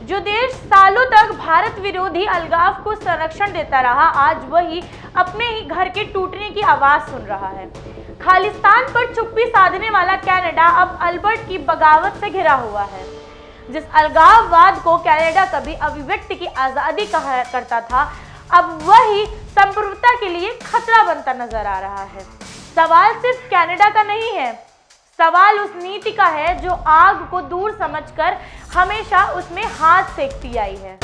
जो देश सालों तक भारत विरोधी अलगाव को संरक्षण देता रहा, आज वही अपने ही घर के टूटने की आवाज सुन रहा है। खालिस्तान पर चुप्पी साधने वाला कनाडा अब अल्बर्ट की बगावत से घिरा हुआ है। जिस अलगाववाद को कनाडा कभी अभिव्यक्ति की आजादी कहा करता था, अब वही संप्रभुता के लिए खतरा बनता नजर आ रहा है। सवाल सिर्फ कनाडा का नहीं है, सवाल उस नीति का है जो आग को दूर समझकर हमेशा उसमें हाथ सेकती आई है।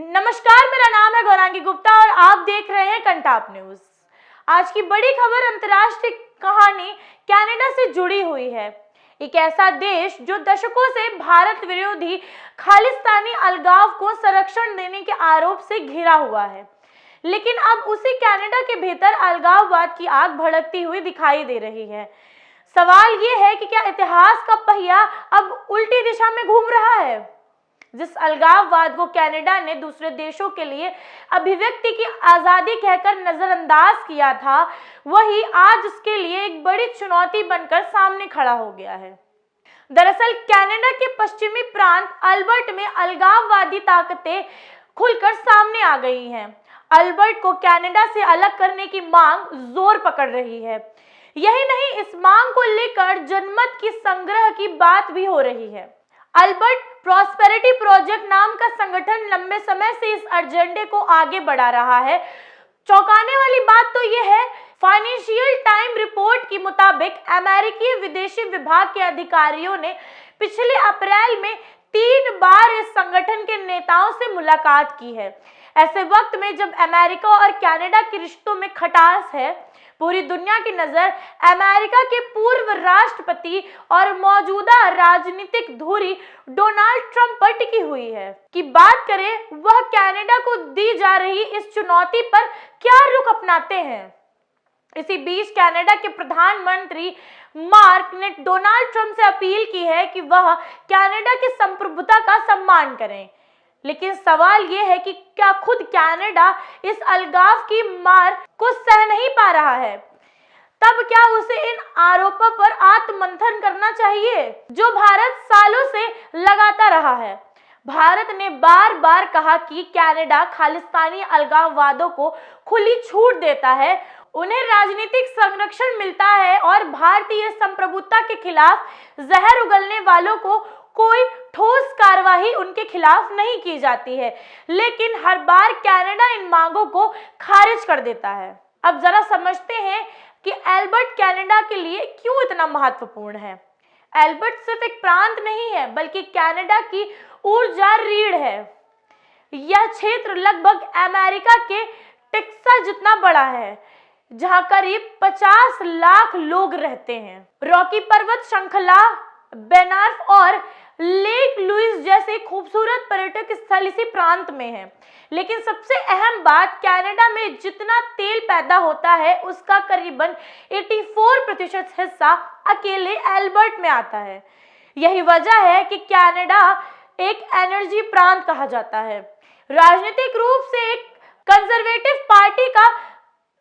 नमस्कार, मेरा नाम है गौरांगी गुप्ता और आप देख रहे हैं कंटाप न्यूज। आज की बड़ी खबर अंतर्राष्ट्रीय कहानी कनाडा से जुड़ी हुई है। एक ऐसा देश जो दशकों से भारत विरोधी खालिस्तानी अलगाव को संरक्षण देने के आरोप से घिरा हुआ है, लेकिन अब उसी कनाडा के भीतर अलगाववाद की आग भड़कती हुई दिखाई दे रही है। सवाल ये है कि क्या इतिहास का पहिया अब उल्टी दिशा में घूम रहा है? जिस अलगाववाद को कनाडा ने दूसरे देशों के लिए अभिव्यक्ति की आजादी कहकर नजरअंदाज किया था, वही आज उसके लिए एक बड़ी चुनौती बनकर सामने खड़ा हो गया है। दरअसल कनाडा के पश्चिमी प्रांत अल्बर्ट में अलगाववादी ताकतें खुलकर सामने आ गई हैं। अल्बर्ट को कनाडा से अलग करने की मांग जोर पकड़ रही है। यही नहीं, इस मांग को लेकर जनमत की संग्रह की बात भी हो रही है। अल्बर्ट प्रॉस्पेरिटी प्रोजेक्ट नाम का संगठन लंबे समय से इस एजेंडे को आगे बढ़ा रहा है। चौंकाने वाली बात तो यह है, फाइनेंशियल टाइम रिपोर्ट के मुताबिक अमेरिकी विदेशी विभाग के अधिकारियों ने पिछले अप्रैल में 3 बार इस संगठन के नेताओं से मुलाकात की है। ऐसे वक्त में जब अमेरिका और कनाडा के रिश्तों में खटास है, पूरी दुनिया की नजर अमेरिका के पूर्व राष्ट्रपति और मौजूदा राजनीतिक धुरी डोनाल्ड ट्रंप पर टिकी हुई है। कि बात करें वह कनाडा को दी जा रही इस चुनौती पर क्या रुख अपनाते हैं। इसी बीच कनाडा के प्रधानमंत्री मार्क ने डोनाल्ड ट्रंप से अपील की है कि वह कनाडा की संप्रभुता का सम्मान करें। लेकिन सवाल यह है कि क्या खुद कनाडा इस अलगाव की मार को सह नहीं पा रहा है? तब क्या उसे इन आरोपों पर आत्ममंथन करना चाहिए जो भारत सालों से लगाता रहा है? भारत ने बार बार कहा कि कनाडा खालिस्तानी अलगाववादों को खुली छूट देता है, उन्हें राजनीतिक संरक्षण मिलता है और भारतीय संप्रभुता के खिलाफ जहर उगलने वालों को कोई ठोस कार्रवाई उनके खिलाफ नहीं की जाती है। लेकिन हर बार कनाडा इन मांगों को खारिज कर देता है। अब जरा समझते हैं कि अल्बर्ट कनाडा के लिए क्यों इतना महत्वपूर्ण है। अल्बर्ट सिर्फ एक प्रांत नहीं है, बल्कि कनाडा की ऊर्जा रीढ़ है। यह क्षेत्र लगभग अमेरिका के टेक्सास जितना बड़ा है, जहां करीब 50 लाख लोग रहते हैं। रॉकी पर्वत श्रृंखला, बेनार्फ और लेक लुइस जैसे खूबसूरत पर्यटक स्थल इसी प्रांत में है। लेकिन सबसे अहम बात, कनाडा में जितना तेल पैदा होता है उसका करीबन 84% हिस्सा अकेले अल्बर्ट में आता है। यही वजह है कि कनाडा एक एनर्जी प्रांत कहा जाता है। राजनीतिक रूप से एक कंजर्वेटिव पार्टी का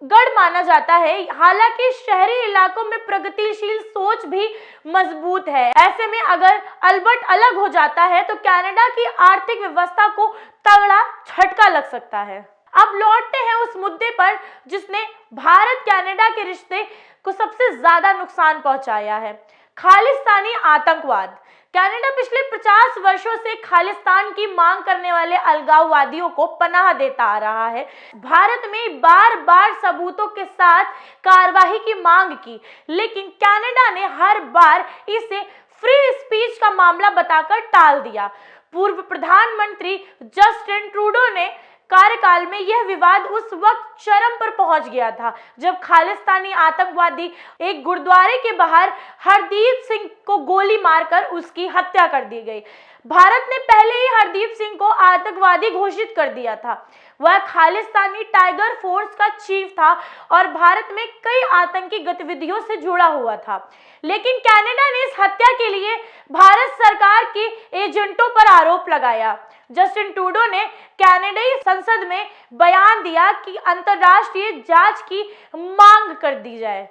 गढ़ माना जाता है, हालांकि शहरी इलाकों में प्रगतिशील सोच भी मजबूत है। ऐसे में अगर अल्बर्ट अलग हो जाता है तो कनाडा की आर्थिक व्यवस्था को तगड़ा झटका लग सकता है। अब लौटते हैं उस मुद्दे पर जिसने भारत कनाडा के रिश्ते को सबसे ज्यादा नुकसान पहुंचाया है, खालिस्तानी आतंकवाद। कनाडा पिछले 50 वर्षों से खालिस्तान की मांग करने वाले अलगाववादियों को पनाह देता आ रहा है। भारत में बार बार सबूतों के साथ कार्रवाई की मांग की, लेकिन कनाडा ने हर बार इसे फ्री स्पीच का मामला बताकर टाल दिया। पूर्व प्रधानमंत्री जस्टिन ट्रूडो ने कार्यकाल में यह विवाद उस वक्त चरम पर पहुंच गया था जब खालिस्तानी आतंकवादी एक गुरुद्वारे के बाहर हरदीप सिंह को गोली मारकर उसकी हत्या कर दी गई। भारत ने पहले ही हरदीप सिंह को आतंकवादी घोषित कर दिया था। वह खालिस्तानी टाइगर फोर्स का चीफ था और भारत में कई आतंकी गतिविधियों से जुड़ा हुआ था। लेकिन कनाडा ने इस हत्या के लिए भारत सरकार के एजेंटों पर आरोप लगाया। जस्टिन ट्रूडो ने कनाडाई संसद में बयान दिया कि अंतर्राष्ट्रीय जांच की मांग कर दी जाए।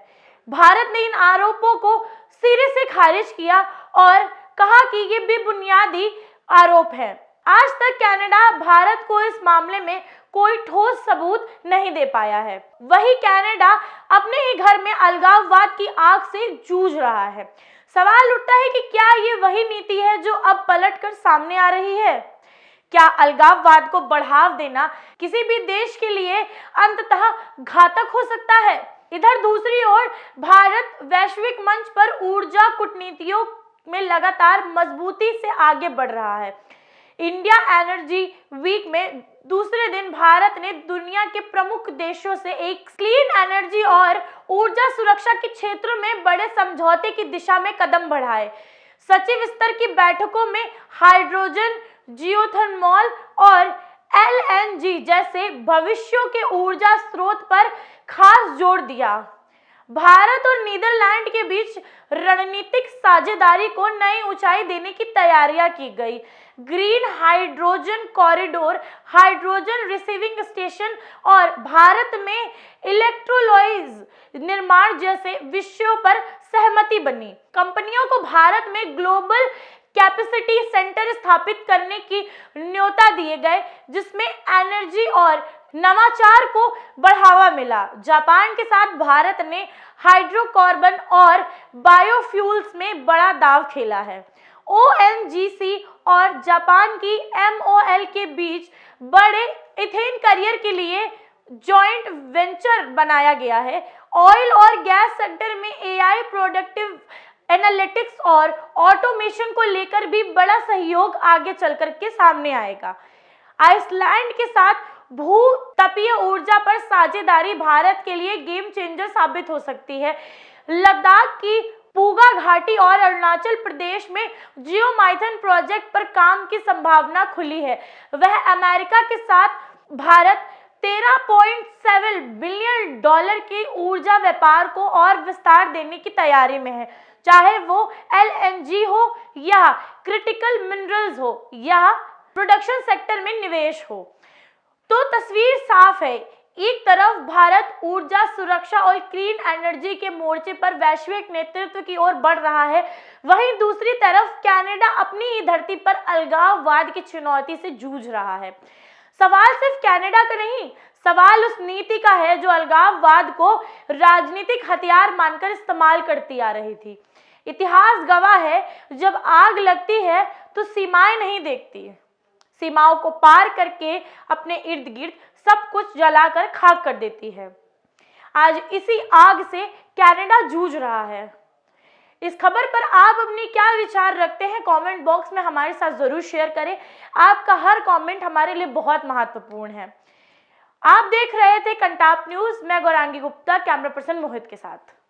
भारत ने इन आरोपों को सिरे से खारिज किया और कहा कि ये बेबुनियादी आरोप है। आज तक कनाडा भारत को इस मामले में कोई ठोस सबूत नहीं दे पाया है। वही कनाडा अपने ही घर में अलगाववाद की आग से जूझ रहा है। सवाल उठता है कि क्या ये वही नीति है जो अब पलटकर सामने आ रही है? क्या अलगाववाद को बढ़ावा देना किसी भी देश के लिए अंततः घातक हो सकता है? इधर दूसरी ओर भारत वैश्विक मंच पर ऊर्जा कूटनीतियों में लगातार मजबूती से आगे बढ़ रहा है। इंडिया एनर्जी वीक में दूसरे दिन भारत ने दुनिया के प्रमुख देशों से एक क्लीन एनर्जी और ऊर्जा सुरक्षा के क्षेत्रों में बड़े समझौते की दिशा में कदम बढ़ाए। सचिव स्तर की बैठकों में हाइड्रोजन, जियोथर्मल और एलएनजी जैसे भविष्यों के ऊर्जा स्रोत पर खास जोर दिया। भारत और नीदरलैंड के बीच रणनीतिक साझेदारी को नई ऊंचाई देने की तैयारियां की गई। Green hydrogen corridor, hydrogen receiving station और भारत में इलेक्ट्रोलाइज निर्माण जैसे विषयों पर सहमति बनी। कंपनियों को भारत में ग्लोबल कैपेसिटी सेंटर स्थापित करने की न्योता दिए गए, जिसमें एनर्जी और नवाचार को बढ़ावा मिला। जापान के साथ भारत ने हाइड्रोकार्बन और बायोफ्यूल्स में बड़ा दांव खेला है। ओएनजीसी और जापान की एमओएल के बीच बड़े इथेन करियर के लिए जॉइंट वेंचर बनाया गया है। ऑयल और गैस सेक्टर में एआई, प्रोडक्टिव एनालिटिक्स और ऑटोमेशन को लेकर भी बड़ा सहयोग आगे चलकर के सामने आएगा। आइसलैंड के साथ भू-तपीय ऊर्जा पर साझेदारी भारत के लिए गेम चेंजर साबित हो सकती है। लद्दाख की पूगा घाटी और अरुणाचल प्रदेश में जियोमाइथन प्रोजेक्ट पर काम की संभावना खुली है। वह अमेरिका के साथ भारत $13.7 बिलियन के ऊर्जा व्यापार को और विस्तार देने की तैयारी में है, चाहे वो एलएनजी हो या क्रिटिकल मिनरल्स हो या प्रोडक्शन सेक्टर में निवेश हो। तो तस्वीर साफ है, एक तरफ भारत ऊर्जा सुरक्षा और क्लीन एनर्जी के मोर्चे पर वैश्विक नेतृत्व की ओर बढ़ रहा है, वहीं दूसरी तरफ कनाडा अपनी ही धरती पर अलगाववाद की चुनौती से जूझ रहा है। सवाल सिर्फ कनाडा का नहीं, सवाल उस नीति का है जो अलगाववाद को राजनीतिक हथियार मानकर इस्तेमाल करती आ रही थी। इतिहास गवाह है, जब आग लगती है तो सीमाएं नहीं देखती, सीमाओं को पार करके अपने इर्द गिर्द सब कुछ जलाकर खाक कर देती है। आज इसी आग से कनाडा जूझ रहा है। इस खबर पर आप अपनी क्या विचार रखते हैं, कमेंट बॉक्स में हमारे साथ जरूर शेयर करें। आपका हर कमेंट हमारे लिए बहुत महत्वपूर्ण है। आप देख रहे थे कंटाप न्यूज, मैं गौरांगी गुप्ता कैमरा पर्सन मोहित के साथ।